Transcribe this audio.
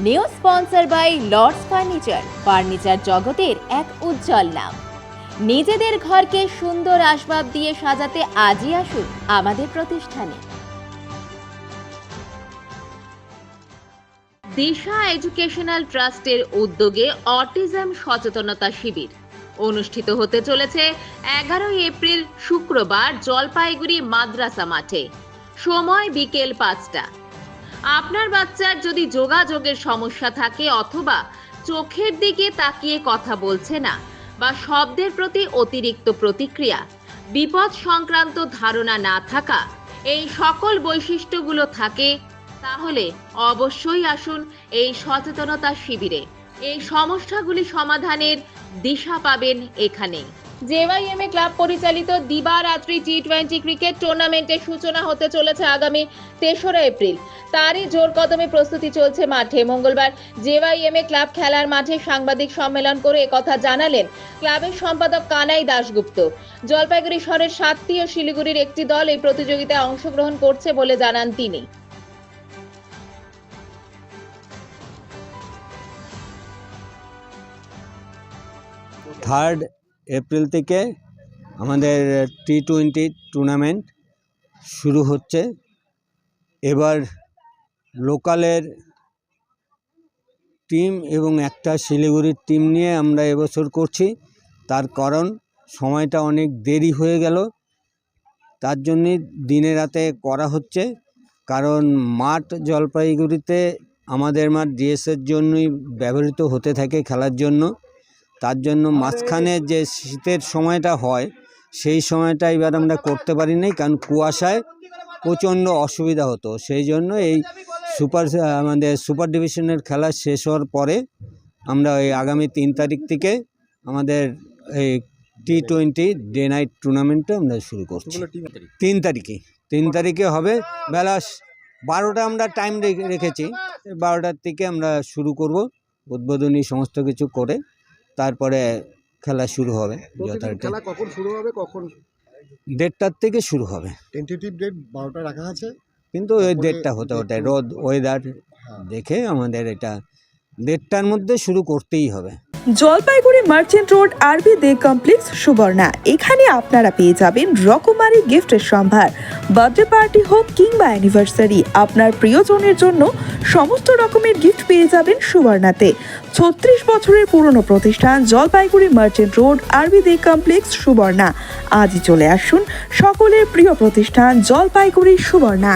New sponsor by Lords furniture জগতের এক উজ্জ্বল নাম। নিজেদের ঘরকে সুন্দর আসবাব দিয়ে সাজাতে আজই আসুন আমাদের প্রতিষ্ঠানে। দিশা এডুকেশনাল ট্রাস্টের উদ্যোগে অটিজম সচেতনতা শিবির অনুষ্ঠিত হতে চলেছে 11 এপ্রিল শুক্রবার জলপাইগুড়ি মাদ্রাসা মাঠে। সময় বিকেল 5টা। আপনার বাচ্চার যদি যোগাযোগের সমস্যা থাকে অথবা চোখের দিকে তাকিয়ে কথা বলছে না বা শব্দের প্রতি অতিরিক্ত প্রতিক্রিয়া, বিপদ সংক্রান্ত ধারণা না থাকা, এই সকল বৈশিষ্ট্যগুলো থাকে, তাহলে অবশ্যই আসুন এই সচেতনতা শিবিরে। এই সমস্যাগুলি সমাধানের দিশা পাবেন এখানে। জেওয়াইএমএ ক্লাব পরিচালিত দিবারাত্রি টি20 ক্রিকেট টুর্নামেন্টের সূচনা হতে চলেছে আগামী 3রা এপ্রিল। তারই জোর কদমে প্রস্তুতি চলছে মাঠে। মঙ্গলবার জেওয়াইএমএ ক্লাব খেলার মাঠে সাংবাদিক সম্মেলন করে একথা জানালেন ক্লাবের সম্পাদক কানাই দাশগুপ্ত। জলপাইগুড়ি শহরের 7টি ও শিলিগুড়ির একটি দল এই প্রতিযোগিতায় অংশগ্রহণ করছে বলে জানান তিনি। 3 এপ্রিল থেকে আমাদের টি20 টুর্নামেন্ট শুরু হচ্ছে। এবার লোকালের টিম এবং একটা শিলিগুড়ির টিম নিয়ে আমরা এবছর করছি। তার কারণ সময়টা অনেক দেরি হয়ে গেল, তার জন্যে দিনে রাতে করা হচ্ছে। কারণ মাঠ জলপাইগুড়িতে আমাদের মাঠ ডিএসের জন্যই ব্যবহৃত হতে থাকে খেলার জন্য। তার জন্য মাঝখানে যে শীতের সময়টা হয় সেই সময়টা এবার আমরা করতে পারি নাই, কারণ কুয়াশায় প্রচণ্ড অসুবিধা হতো। সেই জন্য এই আমাদের সুপার ডিভিশনের খেলা শেষ হওয়ার পরে আমরা এই আগামী 3 তারিখ থেকে আমাদের এই টি20 ডে নাইট টুর্নামেন্টটা আমরা শুরু করছি। 3 তারিখে হবে বেলা 12টা আমরা টাইম রেখেছি। 12টার থেকে আমরা শুরু করব, উদ্বোধনী সমস্ত কিছু করে তারপরে খেলা শুরু হবে। খেলা কখন শুরু হবে, কখন? 1:30টার থেকে শুরু হবে। টেন্টেটিভ ডেট 12টা রাখা আছে, কিন্তু ওই 1:30টা হতে রোদ ওয়েদার দেখে আমাদের এটা 1:30টার মধ্যে শুরু করতেই হবে। জলপাইগুড়ি মার্চেন্ট রোড আরবি দে কমপ্লেক্স সুবর্ণা। এখানে আপনারা পেয়ে যাবেন রকমারি গিফটের সম্ভার। বার্থডে পার্টি হোক কিংবা অ্যানিভার্সারি, আপনার প্রিয়জনের জন্য সমস্ত রকমের গিফট পেয়ে যাবেন সুবর্ণাতে। 36 বছরের পুরনো প্রতিষ্ঠান জলপাইগুড়ি মার্চেন্ট রোড আরবি দে কমপ্লেক্স সুবর্ণা। আজই চলে আসুন সকলের প্রিয় প্রতিষ্ঠান জলপাইগুড়ি সুবর্ণা।